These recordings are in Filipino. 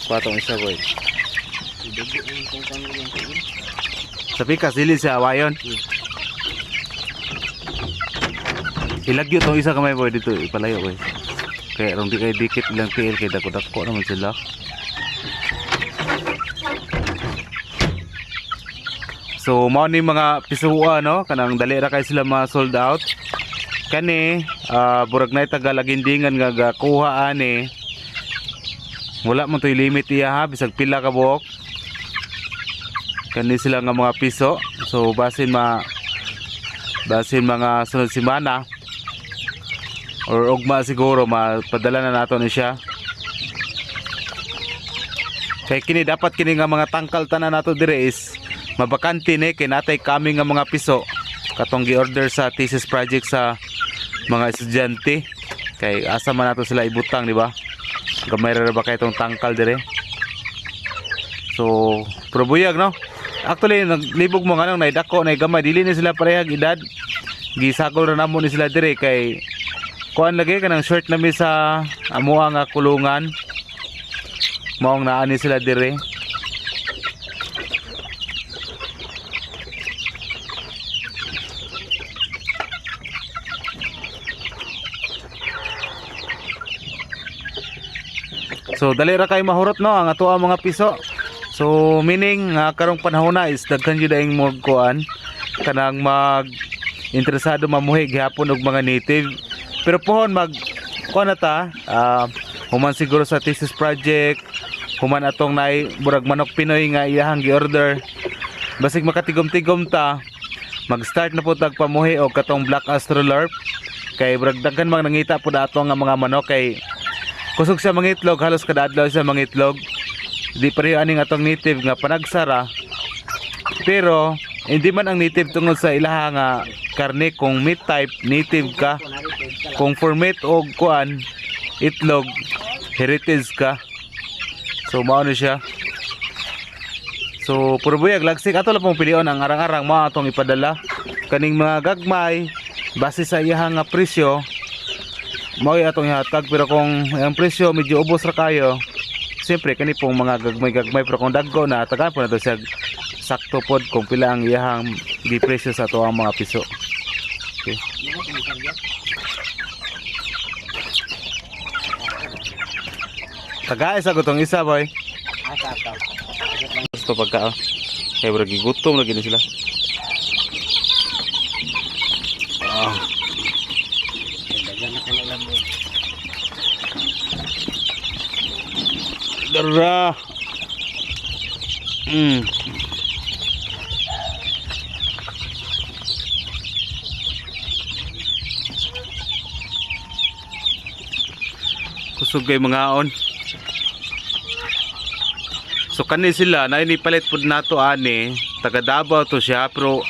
Patong isa boy. Sa pikas dili siya awayon. Ilagyo tong isa kamay boy dito ipalayo boy. Kaya rong di kay dikit ilang tiil kay dako-dako naman sila. So mao ni mga pisuwa no kanang dali ra kay sila ma-sold out. Kani burag na tagalagindingan nga gakuha ani. Wala man toy limit iya ha bisag pila ka buok. Kani sila nga mga piso. So basin mga sunod semana or ugma siguro mapadala na nato ni siya. Kay kini dapat kini nga mga tangkal tanan nato dire is mabakante ni kay natay kami nga mga piso katong gi-order sa thesis project sa mga estudyante. Kay asa man nato sila ibutang di ba? Gamay ra ba kay tong tangkal dire. So probuyag no. Actually naglibog mo nga nang naidako na gamay dili ni sila parehag edad. Gisagol ra namo ni sila dire kay kuan lagi kanang short na mi sa amuha nga kulungan. Maong naani sila dire. So dali ra kay mahurot no ang ato ang mga piso. So meaning karong panahon na is daghan gyud daing mo kuan kanang mag interesado mamuhi gihapon og mga native. Pero pohon mag kuan na ta human siguro sa thesis project, human atong nay burag manok Pinoy nga iyahang gi-order. Basig makatigom-tigom ta, mag-start na po tag pamuhi og katong black astrolorp. Kay burag daghan mang nangita po dato nga mga manok kay kusog siya mangitlog, halos kada adlaw siya mangitlog. Di pareho aning atong native nga panagsara. Pero hindi man ang native tungod sa ilaha nga karne kung meat type native ka. Kung for meat og kuan itlog heritage ka. So mao na siya. So puro buyag lagsik ato lang pong pilion ang arang-arang mao atong ipadala. Kaning mga gagmay base sa iyang nga presyo mao atong ihatag. Pero kung ang presyo medyo ubos ra kayo, siyempre kani pong mga gagmay pero kung dagko na tagaan po na to siya sakto pod kung pila ang iyang di presyo sa to ang mga piso. Okay. Tagaay sa gutong isa boy. Gusto pagka kaya beragi gutom lagi na sila. Dara. Kusog kay mga on. So kani sila na inipalit pud nato ani taga Davao to siya pero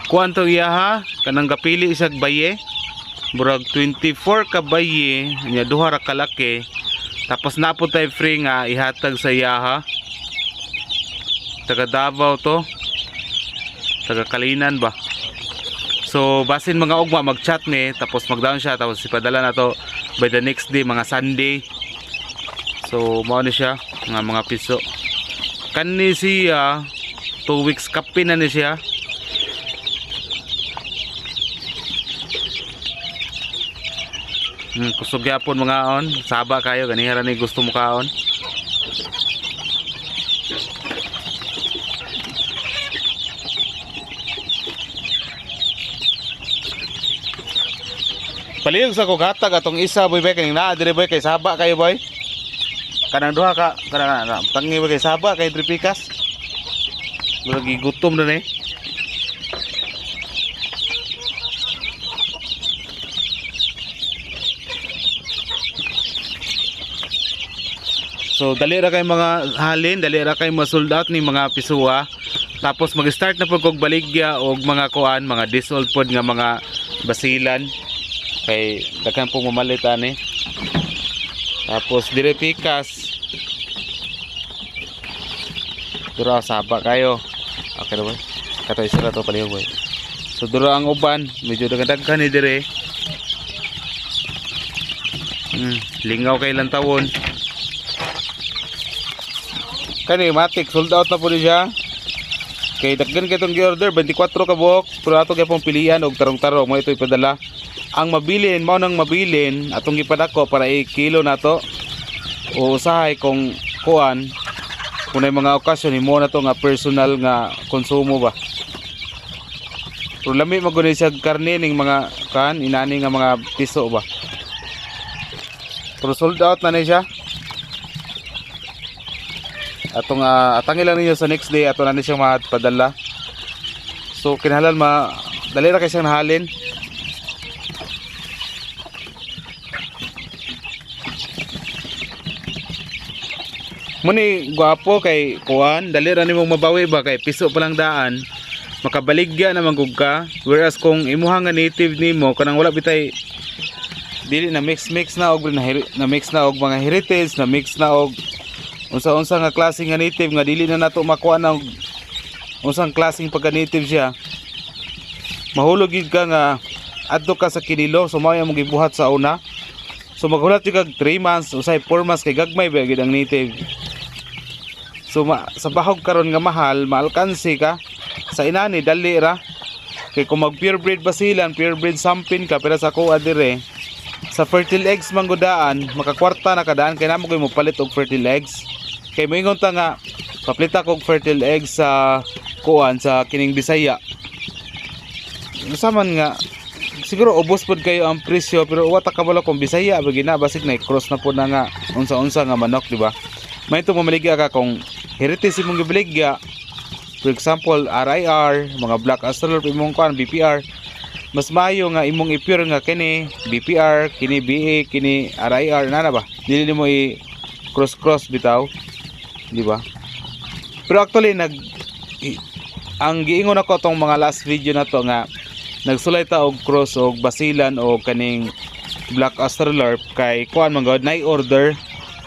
kuanto iya ha kanang gapili isag baye murag 24 ka baye nya duha ra kalaki. Tapos napod tay free nga ihatag sa iya ha. Taga Davao to. Taga Kalinan ba. So basin mga ugma mag-chat ni tapos mag-down siya tapos ipadala na to by the next day mga Sunday. So mao ni siya nga mga piso. Kani siya 2 weeks kapin na ni siya. Kusog yapon mga on, saba kayo ganihara ni gusto mo kaon. Palihog sa kugatag atong isa boy bay kaning naa dire boy kay saba kayo boy. Kanang duha ka kanang tangi boy kay saba kay dripikas. Lagi gutom na eh. So dali ra kay mga halin, dali ra kay ma-sold out ni mga pisuwa. Tapos mag-start na pud kog baligya og mga kuan, mga disold pod nga mga basilan. Kay daghan pong mamalit ani. Tapos dire pikas. Dura saba kayo. Okay ra boy. Kato isa ra to palihog boy. So dura ang uban, medyo daghan ni dire. Lingaw kay lang tawon. Kani matik sold out na po siya. Kay daghan kay itong gi-order 24 ka buok, pero ato gyud pong pilian og tarong-tarong mo ito ipadala. Ang mabilin mao nang mabilin atong gipadako para i-kilo nato. O usahay kung kuan kung may mga okasyon himo na to nga personal nga konsumo ba. Pero lami maguni siya karne ning mga kan inani nga mga piso ba. Pero sold out na siya. Atong atangin lang ninyo sa next day ato na ni siyang mapadala. So kinahanglan dali ra kay siyang nahalin. Muni gwapo kay kuan dali ra nimong mabawi ba kay piso pa lang daan makabaligya naman gug ka, whereas kung imuha nga native nimo kanang wala bitay dili na mix na og na mix na og mga heritage, na mix na og unsa-unsa nga klase nga native nga dili na nato makuha na unsang klaseng pagka native siya. Mahulog gid ka nga adto ka sa kinilo, so mao imong gibuhat sa una. So maghulat jud kag 3 months usay 4 months kay gagmay ba gid ang native. So sa bahog karon nga mahal, maalkansi ka sa inani dali ra. Kay kung mag pure breed basilan, pure breed sampin ka pero sa kuha dire sa fertile eggs manggudaan, makakwarta na kadaan kay namo koy mo palit og fertile eggs. Kay moingon ta nga paplita kog fertile eggs sa kuan sa kining Bisaya. Usaman nga siguro ubos pod kayo ang presyo pero wa ta kabalo kung Bisaya ba gina basig na cross na pod na nga unsa-unsa nga manok, di ba? May to mamaligya ka kung heritage imong gibaligya. For example, RIR, mga Black Australian imong kuan BPR. Mas mayo nga imong i-pure nga kini BPR, kini BA, kini RIR na ba? Dili mo i cross bitaw. Di ba? Pero actually ang giingon ako tong mga last video na to nga nagsulay ta og cross og basilan o kaning Black Australian kay kuan man god na order.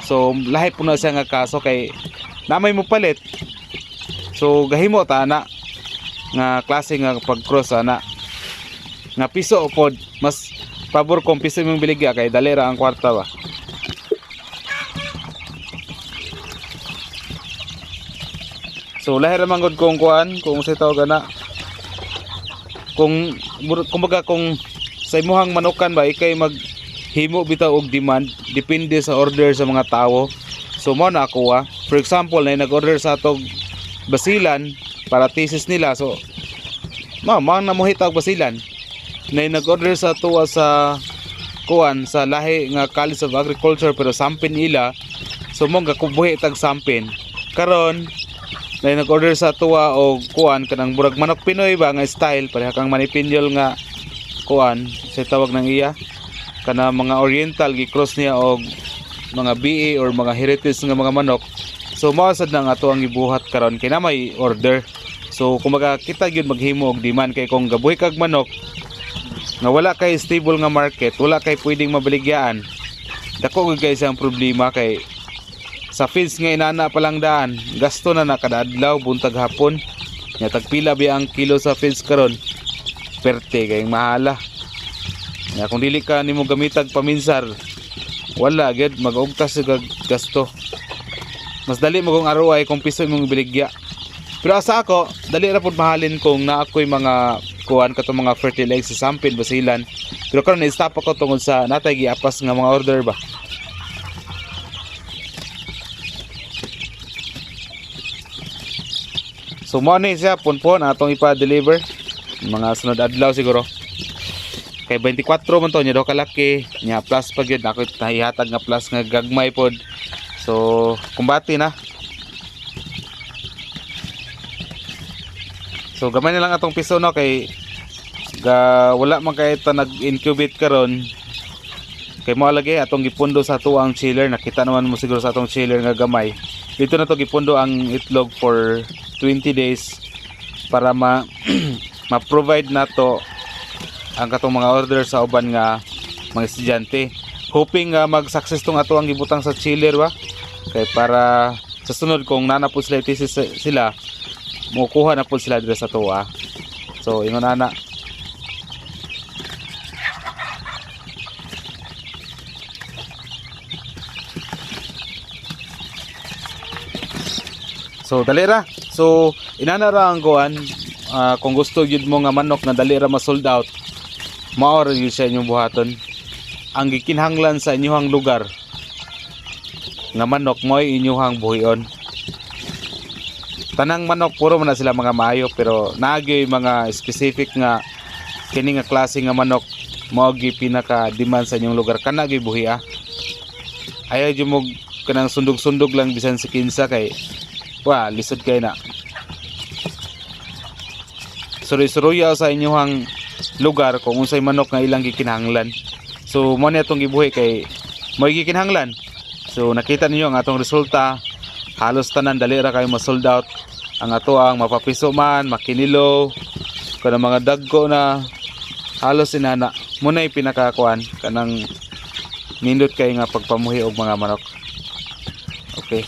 So lahi po na siya nga kaso kay namay mo palit. So gahimo ta na nga klase nga pag cross ana nga piso pod mas pabor kung piso imong biligya kay dali ra ang kwarta ba. So lahi ra manggod kung kuan kung sa tawag ana kung kumbaga kung sa imuhang manukan ba ikay maghimo bitaw og demand depende sa order sa mga tawo. So mo na ako for example na nag-order sa atog basilan para thesis nila, so mang namuhita og basilan na nag-order sa tuwa sa kuan sa lahi nga College of Agriculture pero sampin ila, so mo gakubuhi tag sampin karon na nag-order sa tuwa o kuan kanang burag manok Pinoy ba nga style pareha kang manipinyol nga kuan sa tawag ng iya kana mga oriental gi-cross niya og mga BA or mga heritage nga mga manok. So mao sad na nga ato ang gibuhat karon kay na may order. So kumbaga kita gyud maghimo og demand kay kung gabuhi kag manok nga wala kay stable nga market, wala kay pwedeng mabaligyaan. Dako gyud kay isang problema kay sa feeds nga inana pa lang daan, gasto na kada adlaw buntag hapon. Nya tagpila ba ang kilo sa feeds karon? Perte kay mahala. Nya kung dili ka nimo gamitag paminsar, wala gid mag-ugtas sa gasto. Mas dali mo kung ROI kung piso imong biligya. Pero sa ako, dali ra pud mahalin kung na ako'y mga kuan katong mga fertile eggs sa sampin basilan. Pero karon na-stop ako tungod sa natay giapas nga mga order ba. So mo ni siya punpon atong ipa-deliver mga sunod adlaw siguro. Kay 24 man to nya do kalaki, nya plus pa gyud ako ihatag nga plus nga gagmay pod. So kumbati na. So gamay na lang atong piso no kay wala man kay ta nag-incubate karon. Kay mo lagi atong gipundo sa tuang chiller, nakita naman mo siguro sa atong chiller nga gamay. Dito na to gipundo ang itlog for 20 days para ma-provide na to ang katong mga order sa uban nga mga estudyante. Hoping mag-success tong ato ang gibutang sa chiller ba. Kay para sa sunod kung nanapod sila thesis sila, mukuha na po sila dito sa tuwa. So ingon ana. So dali ra. So inana ra ang kuan, kung gusto gyud mo nga manok na dali ra ma-sold out, mao ra gyud sa inyong buhaton. Ang gikinhanglan sa inyong lugar nga manok mo'y inyong buhion. Tanang manok puro man na sila mga maayo, pero naagyoy mga specific nga kini nga klase nga manok mao gi pinaka demand sa inyong lugar, kana gyud buhi ayaw gyud mo kanang sundog-sundog lang bisan si kinsa kay lisod kay na. Suroy-suroy sa inyong lugar kung unsay manok nga ilang gikinahanglan. So mo ni atong gibuhi kay mo gikinahanglan. So nakita ninyo ang atong resulta, halos tanan dali ra kayo ma-sold out. Ang ato ang mapapiso man, makinilo, kanang mga dagko na halos inana. Muna pinakakuan kanang nindot kay nga pagpamuhi og mga manok. Okay.